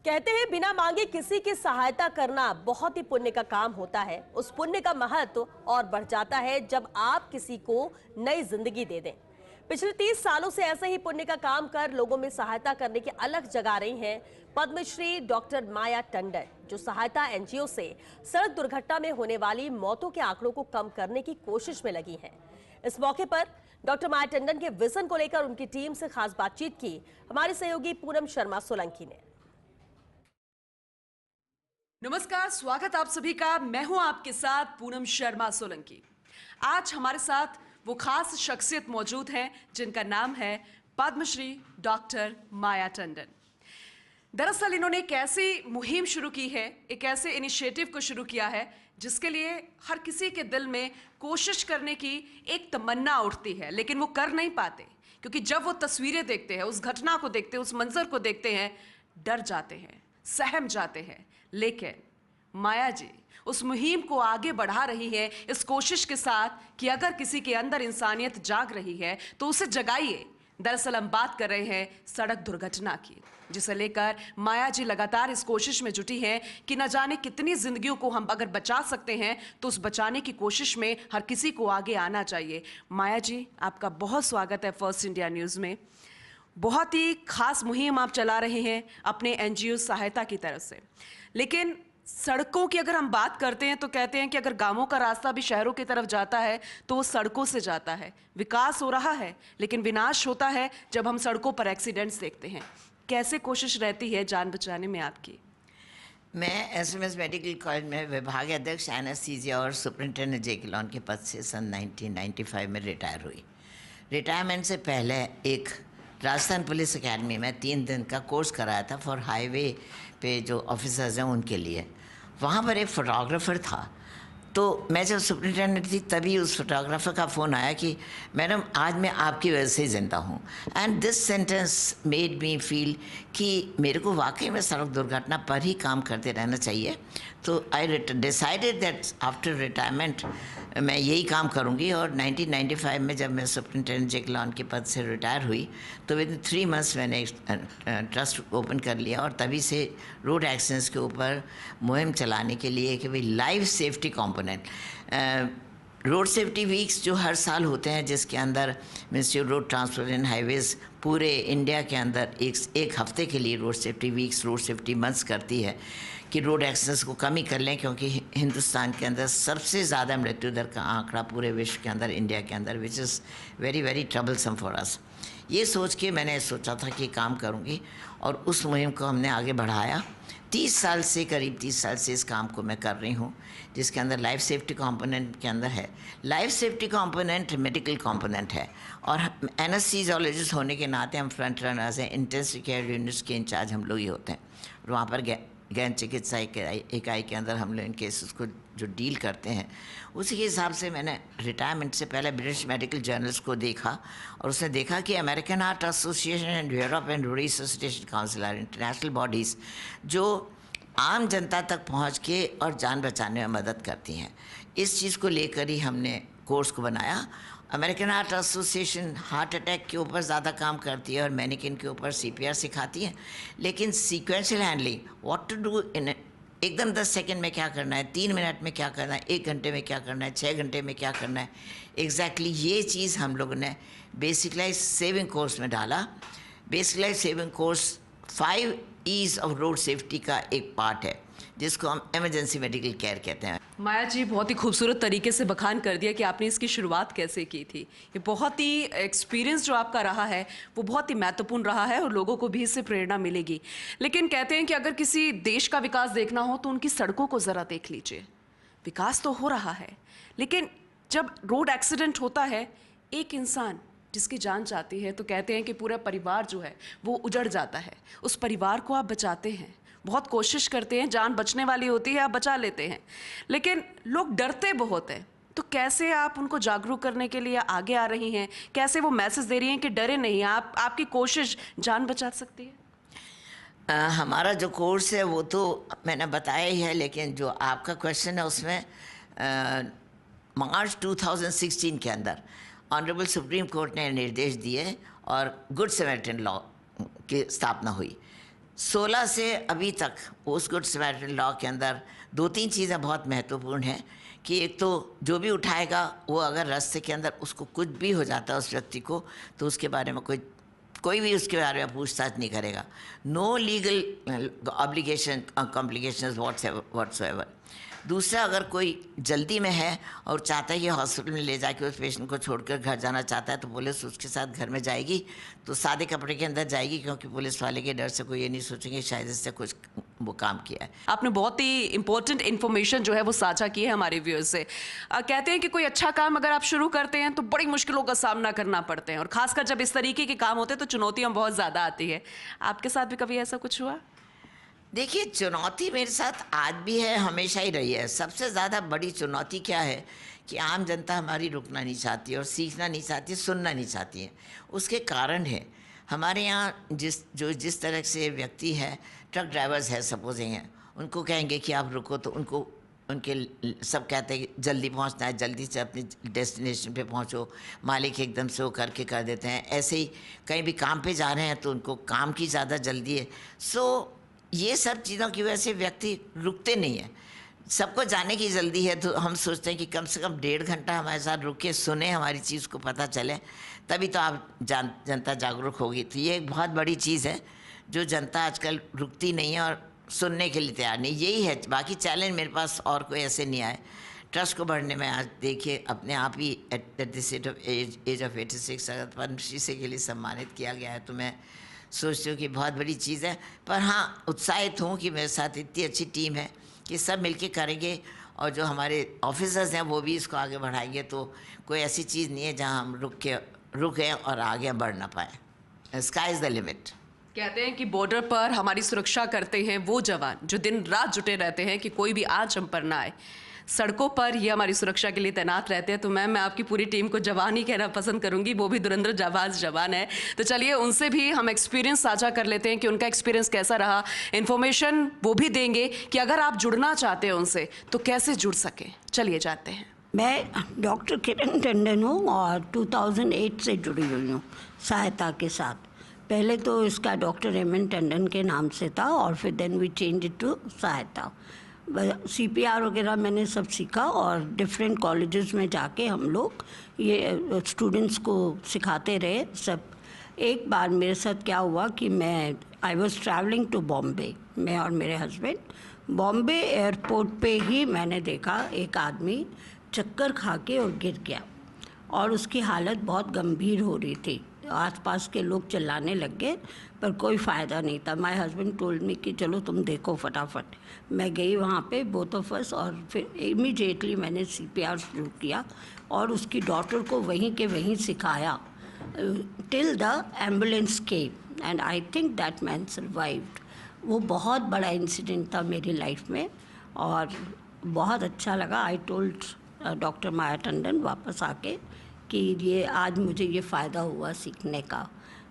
कहते हैं बिना मांगे किसी की सहायता करना बहुत ही पुण्य का काम होता है। उस पुण्य का महत्व और बढ़ जाता है जब आप किसी को नई जिंदगी दे दें। पिछले 30 सालों से ऐसे ही पुण्य का काम कर लोगों में सहायता करने की अलख जगा रही हैं पद्मश्री डॉक्टर माया टंडन, जो सहायता एनजीओ से सड़क दुर्घटना में होने वाली मौतों के आंकड़ों को कम करने की कोशिश में लगी हैं। इस मौके पर डॉक्टर माया टंडन के विजन को लेकर उनकी टीम से खास बातचीत की हमारी सहयोगी पूनम शर्मा सोलंकी ने। नमस्कार, स्वागत आप सभी का। मैं हूं आपके साथ पूनम शर्मा सोलंकी। आज हमारे साथ वो खास शख्सियत मौजूद हैं जिनका नाम है पद्मश्री डॉक्टर माया टंडन। दरअसल इन्होंने एक ऐसी मुहिम शुरू की है, एक ऐसे इनिशिएटिव को शुरू किया है जिसके लिए हर किसी के दिल में कोशिश करने की एक तमन्ना उठती है, लेकिन वो कर नहीं पाते क्योंकि जब वो तस्वीरें देखते हैं, उस घटना को देखते हैं, उस मंजर को देखते हैं, डर जाते हैं, सहम जाते हैं। लेकिन माया जी उस मुहिम को आगे बढ़ा रही है इस कोशिश के साथ कि अगर किसी के अंदर इंसानियत जाग रही है तो उसे जगाइए। दरअसल हम बात कर रहे हैं सड़क दुर्घटना की, जिसे लेकर माया जी लगातार इस कोशिश में जुटी हैं कि न जाने कितनी जिंदगियों को हम अगर बचा सकते हैं तो उस बचाने की कोशिश में हर किसी को आगे आना चाहिए। माया जी, आपका बहुत स्वागत है फर्स्ट इंडिया न्यूज़ में। बहुत ही खास मुहिम आप चला रहे हैं अपने एनजीओ सहायता की तरफ से। लेकिन सड़कों की अगर हम बात करते हैं तो कहते हैं कि अगर गांवों का रास्ता भी शहरों की तरफ जाता है तो वो सड़कों से जाता है। विकास हो रहा है लेकिन विनाश होता है जब हम सड़कों पर एक्सीडेंट्स देखते हैं। कैसे कोशिश रहती है जान बचाने में आपकी? मैं एसएमएस मेडिकल कॉलेज में विभाग अध्यक्ष एनेस्थीसिया और सुपरिटेंडेंट जेकिलॉन के पद से सन 1995 में रिटायर हुई। रिटायरमेंट से पहले एक राजस्थान पुलिस एकेडमी में 3 दिन का कोर्स कराया था फॉर हाईवे पे जो ऑफिसर्स हैं उनके लिए। वहाँ पर एक फ़ोटोग्राफ़र था, तो मैं जब सुपरिटेंडेंट थी तभी उस फोटोग्राफर का फ़ोन आया कि मैडम आज मैं आपकी वजह से ज़िंदा हूँ। And this sentence made me feel कि मेरे को वाकई में सड़क दुर्घटना पर ही काम करते रहना चाहिए। तो I decided that after retirement मैं यही काम करूँगी। और 1995 में जब मैं सुपरिटेंडेंट जेकिलॉन के पद से रिटायर हुई तो विद 3 मंथ्स मैंने ट्रस्ट ओपन कर लिया और तभी से रोड एक्सीडेंट्स के ऊपर मुहिम चलाने के लिए कि भाई life safety component road safety weeks जो हर साल होते हैं, जिसके अंदर ministry of road transport and highways पूरे इंडिया के अंदर एक हफ्ते के लिए road safety weeks, road safety months करती है कि रोड एक्सीडेंट्स को कमी कर लें, क्योंकि हिंदुस्तान के अंदर सबसे ज़्यादा मृत्यु दर का आंकड़ा पूरे विश्व के अंदर इंडिया के अंदर, which is very very troublesome for us. ये सोच के मैंने सोचा था कि काम करूँगी और उस मुहिम को हमने आगे बढ़ाया। 30 साल से, करीब 30 साल से इस काम को मैं कर रही हूँ, जिसके अंदर लाइफ सेफ्टी कंपोनेंट के अंदर है। Life safety component medical component है और एनेस्थीसियोलॉजिस्ट होने के नाते हम फ्रंट रनर्स हैं। इंटेंसिव केयर यूनिट्स के इंचार्ज हम लोग ही होते हैं और वहाँ पर गहन चिकित्सा इकाई के अंदर हम लोग इन केसेस को जो डील करते हैं। उसी के हिसाब से मैंने रिटायरमेंट से पहले ब्रिटिश मेडिकल जर्नल्स को देखा और उसने देखा कि American Heart Association and Europe and resuscitation council are international bodies जो आम जनता तक पहुंच के और जान बचाने में मदद करती हैं। इस चीज़ को लेकर ही हमने कोर्स को बनाया। American Heart association heart attack के ऊपर ज़्यादा काम करती है और मैनिकिन के ऊपर CPR सिखाती है, लेकिन sequential handling, what to do in एकदम 10 सेकंड में क्या करना है, 3 मिनट में क्या करना है, 1 घंटे में क्या करना है, 6 घंटे में क्या करना है, एग्जैक्टली ये चीज़ हम लोगों ने बेसिक लाइफ सेविंग कोर्स में डाला। Basic life saving course 5 E's of road safety का एक पार्ट है, जिसको हम इमरजेंसी मेडिकल केयर कहते हैं। माया जी, बहुत ही खूबसूरत तरीके से बखान कर दिया कि आपने इसकी शुरुआत कैसे की थी। ये बहुत ही एक्सपीरियंस जो आपका रहा है वो बहुत ही महत्वपूर्ण रहा है और लोगों को भी इससे प्रेरणा मिलेगी। लेकिन कहते हैं कि अगर किसी देश का विकास देखना हो तो उनकी सड़कों को ज़रा देख लीजिए। विकास तो हो रहा है, लेकिन जब रोड एक्सीडेंट होता है, एक इंसान जिसकी जान जाती है, तो कहते हैं कि पूरा परिवार जो है वो उजड़ जाता है। उस परिवार को आप बचाते हैं, बहुत कोशिश करते हैं, जान बचने वाली होती है आप बचा लेते हैं, लेकिन लोग डरते बहुत हैं। तो कैसे आप उनको जागरूक करने के लिए आगे आ रही हैं? कैसे वो मैसेज दे रही हैं कि डरे नहीं, आपकी कोशिश जान बचा सकती है? हमारा जो कोर्स है वो तो मैंने बताया ही है, लेकिन जो आपका क्वेश्चन है उसमें मार्च 2016 के अंदर ऑनरेबल सुप्रीम कोर्ट ने निर्देश दिए और गुड समैरिटन लॉ की स्थापना हुई। 16 से अभी तक पोस्ट गुड समैरिटन लॉ के अंदर 2-3 चीज़ें बहुत महत्वपूर्ण हैं कि एक तो जो भी उठाएगा वो अगर रास्ते के अंदर उसको कुछ भी हो जाता है उस व्यक्ति को, तो उसके बारे में कोई भी उसके बारे में पूछताछ नहीं करेगा. No legal obligation complication whatsoever. दूसरा, अगर कोई जल्दी में है और चाहता है कि हॉस्पिटल में ले जाके उस पेशेंट को छोड़कर घर जाना चाहता है, तो पुलिस उसके साथ घर में जाएगी, तो सादे कपड़े के अंदर जाएगी, क्योंकि पुलिस वाले के डर से कोई ये नहीं सोचेंगे शायद इससे कुछ वो काम किया है. आपने बहुत ही इंपॉर्टेंट इन्फॉर्मेशन जो है वो साझा की है हमारे व्यूअर्स से. कहते हैं कि कोई अच्छा काम अगर आप शुरू करते हैं तो बड़ी मुश्किलों का सामना करना पड़ते हैं, और खासकर जब इस तरीके के काम होते हैं तो चुनौतियाँ बहुत ज़्यादा आती है. आपके साथ भी कभी ऐसा कुछ हुआ? देखिए, चुनौती मेरे साथ आज भी है, हमेशा ही रही है. सबसे ज़्यादा बड़ी चुनौती क्या है कि आम जनता हमारी रुकना नहीं चाहती और सीखना नहीं चाहती, सुनना नहीं चाहती है. उसके कारण है हमारे यहाँ जिस तरह से व्यक्ति है, ट्रक ड्राइवर्स है सपोजिंग है, उनको कहेंगे कि आप रुको तो उनके सब कहते हैं कि जल्दी पहुंचना है, जल्दी से अपनी डेस्टिनेशन पे पहुंचो. मालिक एकदम से वो करके कर देते हैं. ऐसे ही कहीं भी काम पे जा रहे हैं तो उनको काम की ज़्यादा जल्दी है. सो ये सब चीज़ों की वजह से व्यक्ति रुकते नहीं हैं. सबको जाने की जल्दी है, तो हम सोचते हैं कि कम से कम 1.5 घंटा हमारे साथ रुके, सुने, हमारी चीज़ को पता चले, तभी तो आप जनता जागरूक होगी. तो ये एक बहुत बड़ी चीज़ है जो जनता आजकल रुकती नहीं है और सुनने के लिए तैयार नहीं. यही है. बाकी चैलेंज मेरे पास और कोई ऐसे नहीं आए. ट्रस्ट को बढ़ने में आज देखिए अपने आप ही एट दिस एज ऑफ 86 अगर पद्मश्री से के लिए सम्मानित किया गया है, तो मैं सोचती हूँ कि बहुत बड़ी चीज़ है. पर हाँ, उत्साहित हूँ कि मेरे साथ इतनी अच्छी टीम है कि सब मिलके करेंगे, और जो हमारे ऑफिसर्स हैं वो भी इसको आगे बढ़ाएंगे. तो कोई ऐसी चीज़ नहीं है जहाँ हम रुकें और आगे बढ़ ना पाएँ. Sky is the limit. कहते हैं कि बॉर्डर पर हमारी सुरक्षा करते हैं वो जवान जो दिन रात जुटे रहते हैं कि कोई भी आँच हम पर ना आए. सड़कों पर ये हमारी सुरक्षा के लिए तैनात रहते हैं. तो मैं आपकी पूरी टीम को जवान ही कहना पसंद करूंगी, वो भी धुरंधर जाबाज जवान है. तो चलिए उनसे भी हम एक्सपीरियंस साझा कर लेते हैं कि उनका एक्सपीरियंस कैसा रहा. इन्फॉर्मेशन वो भी देंगे कि अगर आप जुड़ना चाहते हैं उनसे तो कैसे जुड़ सकें. चलिए जाते हैं. मैं डॉक्टर किरण टंडन हूँ और 2008 से जुड़ी हुई हूँ सहायता के साथ. पहले तो इसका डॉक्टर एम टंडन के नाम से था और फिर then we change it to सहायता. CPR वगैरह मैंने सब सीखा और डिफरेंट कॉलेजेस में जाके हम लोग ये स्टूडेंट्स को सिखाते रहे सब. एक बार मेरे साथ क्या हुआ कि I was travelling to Bombay, मैं और मेरे हस्बैंड. बॉम्बे एयरपोर्ट पे ही मैंने देखा एक आदमी चक्कर खा के और गिर गया और उसकी हालत बहुत गंभीर हो रही थी. आसपास के लोग चिल्लाने लग गए पर कोई फ़ायदा नहीं था. माय हस्बैंड टोल्ड मी कि चलो तुम देखो फटाफट. मैं गई वहाँ पे बोथ ऑफ अस और फिर इमीडिएटली मैंने CPR शुरू किया और उसकी डॉटर को वहीं के वहीं सिखाया till the ambulance came and I think that man survived. वो बहुत बड़ा इंसिडेंट था मेरी लाइफ में और बहुत अच्छा लगा. आई टोल्ड डॉक्टर माया टंडन वापस आके कि ये आज मुझे ये फ़ायदा हुआ सीखने का.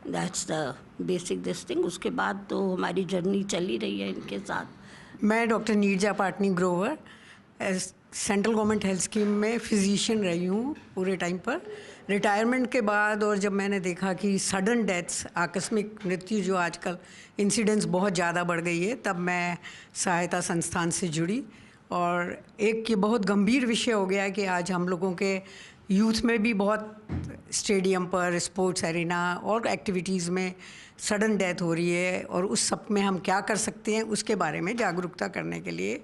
That's the basic this thing. उसके बाद तो हमारी जर्नी चली रही है इनके साथ. मैं doctor Neerja Patni Grover central government health scheme में फिजिशियन रही हूँ पूरे टाइम पर. रिटायरमेंट के बाद और जब मैंने देखा कि सडन डेथ्स, आकस्मिक मृत्यु जो आजकल इंसिडेंट्स बहुत ज़्यादा बढ़ गई है, तब मैं सहायता संस्थान से जुड़ी. और एक ये बहुत गंभीर विषय हो गया कि आज हम लोगों के यूथ में भी बहुत स्टेडियम पर, स्पोर्ट्स एरिना और एक्टिविटीज़ में सडन डेथ हो रही है और उस सब में हम क्या कर सकते हैं उसके बारे में जागरूकता करने के लिए.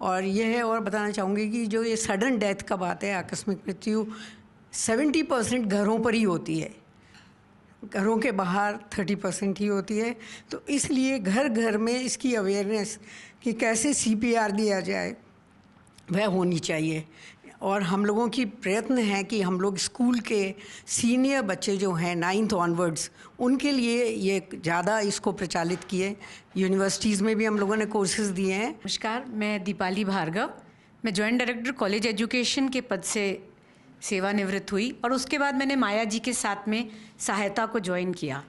और यह है, और बताना चाहूँगी कि जो ये सडन डेथ का बात है, आकस्मिक मृत्यु 70% घरों पर ही होती है, घरों के बाहर 30% ही होती है. तो इसलिए घर घर में इसकी अवेयरनेस कि कैसे CPR दिया जाए वह होनी चाहिए. और हम लोगों की प्रयत्न है कि हम लोग स्कूल के सीनियर बच्चे जो हैं 9th ऑनवर्ड्स, उनके लिए ये ज़्यादा इसको प्रचालित किए. यूनिवर्सिटीज़ में भी हम लोगों ने कोर्सेज दिए हैं. नमस्कार, मैं दीपाली भार्गव. मैं जॉइंट डायरेक्टर कॉलेज एजुकेशन के पद से सेवानिवृत्त हुई और उसके बाद मैंने माया जी के साथ में सहायता को ज्वाइन किया.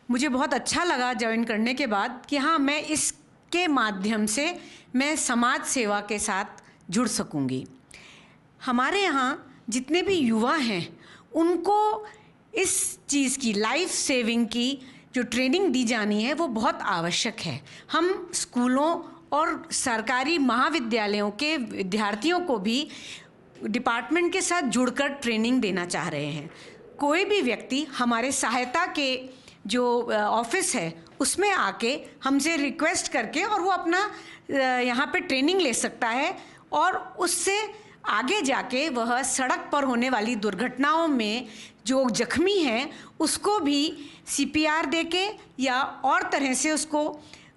मुझे बहुत अच्छा लगा ज्वाइन करने के बाद कि हाँ, मैं इसके माध्यम से मैं समाज सेवा के साथ जुड़ सकूँगी. हमारे यहाँ जितने भी युवा हैं उनको इस चीज़ की, लाइफ सेविंग की जो ट्रेनिंग दी जानी है वो बहुत आवश्यक है। हम स्कूलों और सरकारी महाविद्यालयों के विद्यार्थियों को भी डिपार्टमेंट के साथ जुड़कर ट्रेनिंग देना चाह रहे हैं। कोई भी व्यक्ति हमारे सहायता के जो ऑफिस है उसमें आके हमसे रिक्वेस्ट करके और वो अपना यहाँ पे ट्रेनिंग ले सकता है और उससे आगे जाके वह सड़क पर होने वाली दुर्घटनाओं में जो जख्मी हैं उसको भी CPR देके या और तरह से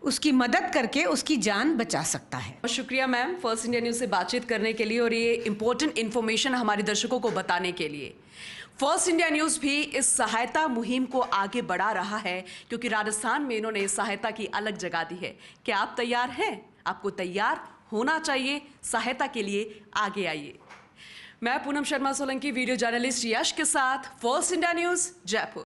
उसकी मदद करके उसकी जान बचा सकता है। बहुत शुक्रिया मैम फर्स्ट इंडिया न्यूज़ से बातचीत करने के लिए और ये इम्पोर्टेंट इन्फॉर्मेशन हमारे दर्शकों को बताने के लिए। फर्स्ट इंडिया न्यूज़ भी इस सहायता मुहिम को आगे बढ़ा रहा है क्योंकि राजस्थान में इन्होंने इस सहायता की अलग जगह दी है। क्या आप तैयार हैं? आपको तैयार होना चाहिए सहायता के लिए, आगे आइए। मैं पूनम शर्मा सोलंकी, वीडियो जर्नलिस्ट यश के साथ, फर्स्ट इंडिया न्यूज़, जयपुर।